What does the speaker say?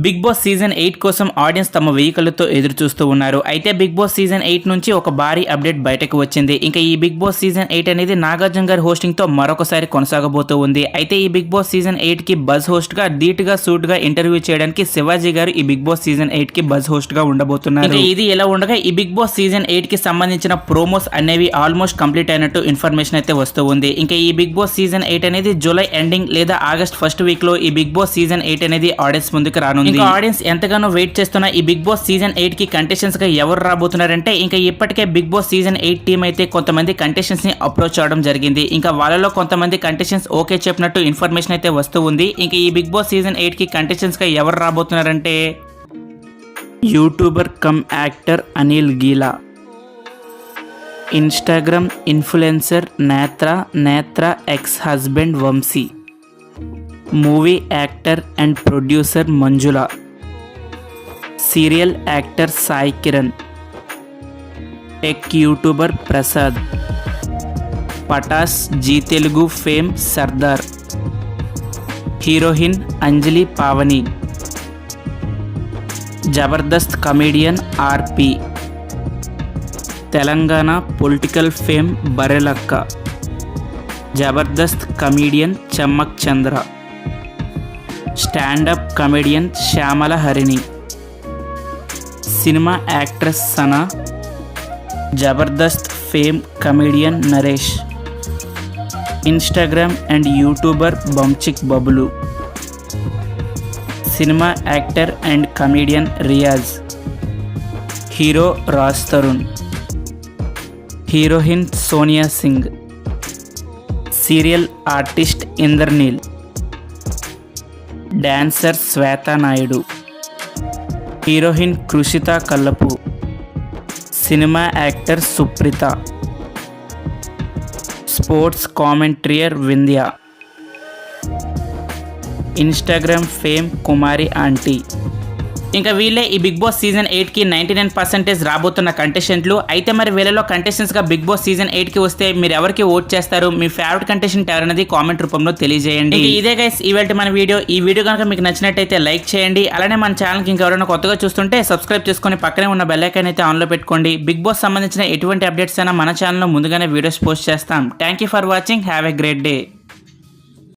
Big boss season 8 కోసం audience తమ వెహికల్తో ఎదురు చూస్తూ ఉన్నారు. అయితే బిగ్ బాస్ సీజన్ 8 నుంచి ఒక భారీ అప్డేట్ బయటకు వచ్చింది. ఇంకా ఈ బిగ్ బాస్ సీజన్ 8 అనేది నాగార్జున గారి హోస్టింగ్ తో మరొకసారి కొనసాగబోతూ ఉంది. అయితే ఈ బిగ్ బాస్ సీజన్ 8 కి బజ్ హోస్ట్ గా ధీటుగా సూట్ గా ఇంటర్వ్యూ చేయడానికి శివాజీ గారు ఈ బిగ్ బాస్ సీజన్ 8 కి బజ్ హోస్ట్ గా ఉండబోతున్నారు. ఇది ఎలా ఉండగా ఈ బిగ్ బాస్ సీజన్ 8 కి సంబంధించిన ప్రోమోస్ అనేవి ఆల్మోస్ట్ కంప్లీట్ అయినట్టు ఇన్ఫర్మేషన్ అయితే వస్తూ ఉంది. ఇంకా ఈ బిగ్ బాస్ సీజన్ 8 అనేది జూలై ఎండింగ్ లేదా ఆగస్ట్ ఫస్ట్ వీక్ లో ఈ బిగ్ బాస్ సీజన్ 8 అనేది ఆడియన్స్ ముందుకు రానుంది. ఇంకా ఆడియన్స్ ఎంతగానో వెయిట్ చేస్తున్న ఈ బిగ్ బాస్ సీజన్ 8 కి కంటెస్టెంట్స్ గా ఎవరు రాబోతున్నారంటే ఇంకా ఇప్పటికే బిగ్ బాస్ సీజన్ 8 టీమ్ అయితే కొంతమంది కంటెస్టెంట్స్ ని అప్రోచ్ అవడం జరిగింది. ఇంకా వాళ్ళలో కొంతమంది కంటెస్టెంట్స్ ఓకే చెప్పినట్టు ఇన్ఫర్మేషన్ అయితే వస్తూ ఉంది. ఇంకా ఈ బిగ్ బాస్ సీజన్ 8 కి కంటెస్టెంట్స్ గా ఎవరు రాబోతున్నారంటే YouTuber cum actor Anil Geela, Instagram influencer Netra ex husband Vamsi, movie actor and producer Manjula, serial actor Sai Kiran, tech YouTuber Prasad, Patas Zee Telugu fame Sardar, heroine Anjali Pavani, Jabardasth comedian RP, Telangana political fame Barelakka, Jabardasth comedian Chammak Chandra, standup comedian Shyamala Harini, cinema actress Sana, Jabardasth fame comedian Naresh, Instagram and YouTuber Bunchik Bablu, cinema actor and comedian Riyaz, hero Raj Tarun, heroine Sonia Singh, serial artist Indraneel, dancer Shweta Naidu, heroine Krishitha Kallapu, cinema actor Supritha, sports commentator Vindhya, Instagram fame Kumari aunty. ఇంకా వీళ్ళే ఈ big boss season 8 కి 99% రాబోతున్న కంటెస్టెంట్లు. అయితే మరి వీళ్ళలో contestants గా big boss season 8 కి వస్తే మీరు ఎవరికి ఓట్ చేస్తారు, మీ ఫేవరెట్ కంటెస్టెంట్ ఎవరనేది కామెంట్ రూపంలో తెలియజేయండి. ఇదే గైస్ ఇవాల్టి మన వీడియో. ఈ వీడియో కనుక మీకు నచ్చినట్టయితే లైక్ చేయండి. అలానే మన ఛానల్కి ఇంకెవరైనా కొత్తగా చూస్తుంటే సబ్స్క్రైబ్ చేసుకొని పక్కనే ఉన్న బెల్ ఐకాన్ అయితే ఆన్లో పెట్టుకోండి. బిగ్ బాస్ సంబంధించిన ఎటువంటి అప్డేట్స్ అయినా మన ఛానల్లో ముందుగానే వీడియోస్ పోస్ట్ చేస్తాం. Thank you for watching. Have a great day.